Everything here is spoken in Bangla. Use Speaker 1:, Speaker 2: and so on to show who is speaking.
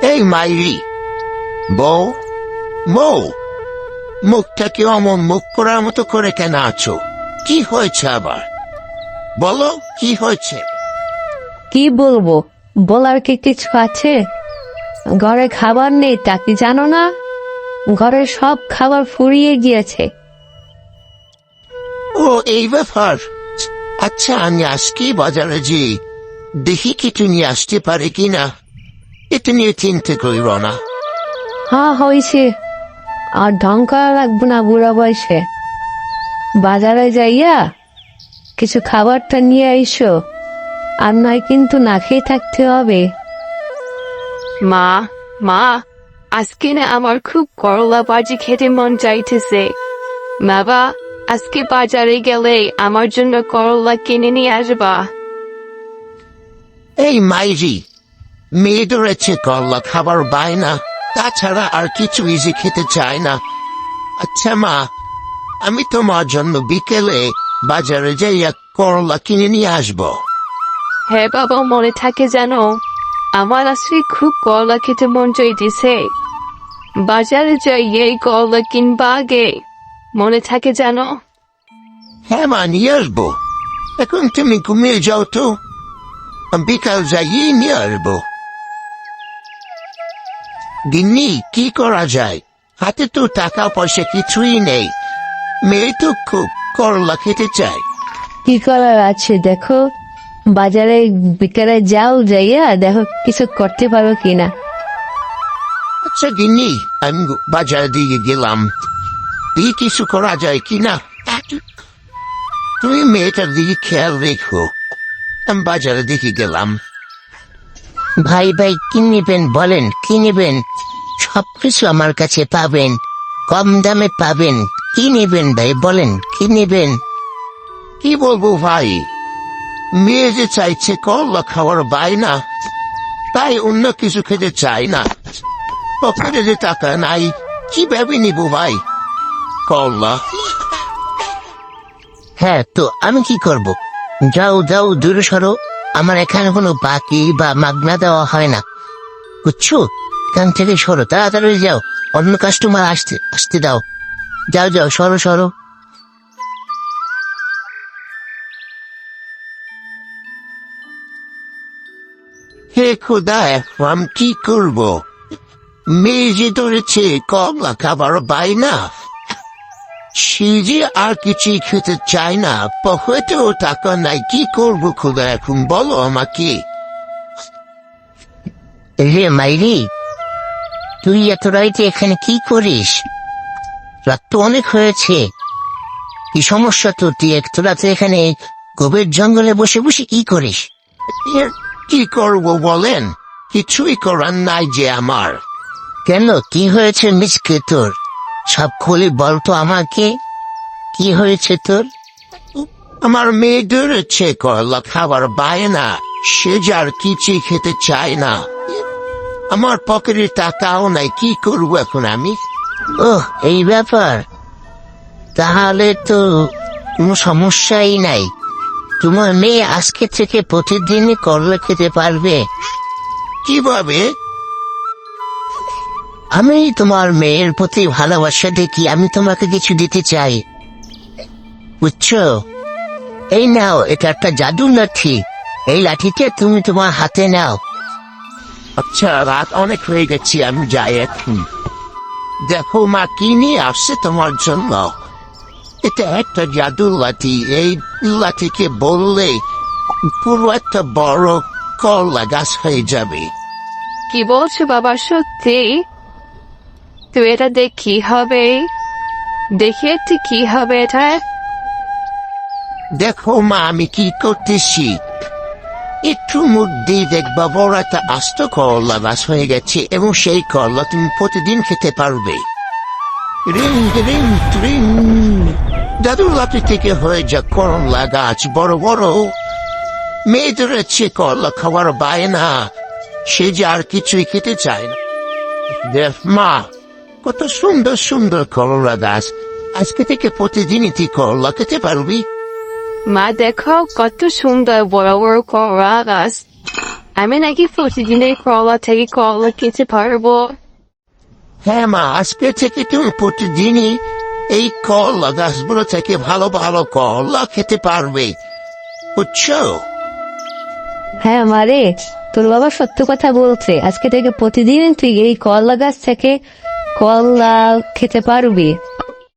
Speaker 1: এই মাইরি, বউ, বউ, মুখটাকে অমন মুখ করার মতো করে কেন আছো? কি হয়েছে আবার? বলো, কি হয়েছে?
Speaker 2: কি বলবো? বলার কি কিছু আছে? ঘরে খাবার নেই, তা কি জানো না? ঘরের সব খাবার ফুরিয়ে গিয়েছে।
Speaker 1: ও, এই ব্যাপার। আচ্ছা, আমি আজকে বাজারে যে দেখি কিছু নিয়ে আসতে পারে কিনা। এটা নিয়ে চিন্তা করিব না।
Speaker 2: হ্যাঁ, হয়েছে। আর ঢং করা লাগবে না বুড়া বয়সে। বাজারে যাইয়া কিছু খাবারটা নিয়ে আইসো, আর নয় কিন্তু না খেয়ে থাকতে হবে।
Speaker 3: মা, মা, আজকে না আমার খুব করলা ভাজি খেতে মন চাইতেছে। বাবা, আজকে বাজারে গেলে আমার জন্য করলা কিনে নিয়ে আসবা।
Speaker 1: এই মাইরি, মেয়ে ধরেছে করলা খাবার বায়না, তাছাড়া আর কিছু ইজি খেতে চায় না। আচ্ছা মা, আমি তোমার জন্য বিকেলে বাজারে যাইয়া করলা কিনে নিয়ে আসবো।
Speaker 3: হ্যাঁ বাবা, মনে থাকে জানো, আমার আজকে খুব করলা খেতে মন চাইতেছে। বাজারে যাই এই করলা কিনবা আগে, মনে থাকে জানো।
Speaker 1: হ্যাঁ মা, নিয়ে আসবো। এখন তুমি ঘুমিয়ে যাও তো, বিকাল যাইয়ে নিয়ে আসবো। গিন্নি, কি করা যায়? হাতে তো টাকা পয়সা কিছুই নেই। মেয়ে তো খুব করলা খেতে চায়।
Speaker 2: কি করার আছে দেখো, বাজারে বিকেলে যাও, যাইয়া দেখো কিছু করতে পারো কিনা।
Speaker 1: আচ্ছা গিন্নি, আমি বাজার দিয়ে গেলাম, দিয়ে কিছু করা যায় কিনা। তুমি মেয়েটার দিকে খেয়াল রেখো, আমি বাজারে দিকে গেলাম। ভাই ভাই, কি নেবেন বলেন, কি নেবেন? সবকিছু আমার কাছে পাবেন, কম দামে পাবেন। কি নেবেন ভাই বলেন, কি নেবেন? কি বলবো ভাই, মেয়ে যে চাইছে করলা খাওয়ার বায়না, তাই অন্য কিছু খেতে চাই না। পকেটে যে টাকা নাই, কিভাবে নিব ভাই করলা? হ্যাঁ, তো আমি কি করব? যাও যাও, দূরে সরো। আমার এখানে কোনো বাকি বা মাগনা দেওয়া হয় না, বুঝছো? এখান থেকে সরো, তাড়াতাড়ি যাও, অন্য কাস্টমার আসতে আসতে দাও। যাও যাও, সরো সরো। হে খোদা, আমি কি করব? মেয়ে যে ধরেছে কমলা খাবার বায়না, সে যে আর কিছুই খেতে চায় না, পকেটেও টাকা নাই। কি করবো খোদা, এখন বলো আমাকে। রে মাইরি, তুই এত রাইতে এখানে কি করিস? রাত তো অনেক হয়েছে। কি সমস্যা তোর? তুই এত রাতে এখানে গভীর জঙ্গলে বসে বসে কি করিস? কি করব বলেন? কিছুই করার নাই যে আমার। কেন, কি হয়েছে মিসকে তোর? সব খুলে বলতো আমাকে, কি হয়েছে তোর? আমার মেয়ে ধরেছে করলা খাবার বায়না, সে যার কিছুই খেতে চায় না। আমার পকেটে টাকাও নাই, কি করব এখন আমি? ওহ, এই ব্যাপার। তাহলে তো কোনো সমস্যাই নাই। তোমার মেয়ে আজকে থেকে প্রতিদিনই করলা খেতে পারবে। কিভাবে? আমি তোমার মেয়ের প্রতি ভালোবাসা দেখি আমি তোমাকে কিছু দিতে চাই, বুঝছো? এই নাও, এটা একটা জাদুর লাঠি। এই লাঠিটা তুমি তোমার হাতে নাও। আচ্ছা, রাত অনেক হয়ে গেছে, আমি যাই এখন। দেখো মা, কি নিয়ে আসছে তোমার জন্য। এটা একটা জাদুর লাঠি। এই লাঠিকে বললে পুরো একটা বড় করলা গাছ হয়ে যাবে।
Speaker 3: কি বলছো বাবা, সত্যি? তো এটা দেখ কি হবে? দেখে একটু কি হবে এটা?
Speaker 1: দেখো মা, আমি কি করতেছি। একটু মুখ দিয়ে দেখবা বড় একটা আস্ত করলা গাছ হয়ে গেছে, এবং সেই করলা তুমি প্রতিদিন খেতে পারবে। রিং রিং রিং, জাদুর লাঠি থেকে হয়ে যা করলা গাছ বড় বড়। মেয়ে ধরেছে করলা খাওয়ার বায়না, সে যে আর কিছুই খেতে চায় না। দেখ মা, কত সুন্দর সুন্দর করলা গাছ। আজকে থেকে প্রতিদিনই তুই করলা খেতে পারবি।
Speaker 3: মা দেখো, কত সুন্দর বড় বড় করলা গাছ। আমি নাকি প্রতিদিন এই করলা থেকে করলা খেতে পারবো?
Speaker 1: হ্যাঁ মা, আজকে থেকে তুমি প্রতিদিনই এই করলা গাছগুলো থেকে ভালো ভালো করলা খেতে পারবে, বুঝছো?
Speaker 2: হ্যাঁ মারে, তোর বাবা সত্য কথা বলছে, আজকে থেকে প্রতিদিন তুই এই করলা গাছ থেকে করলা খেতে পারবি।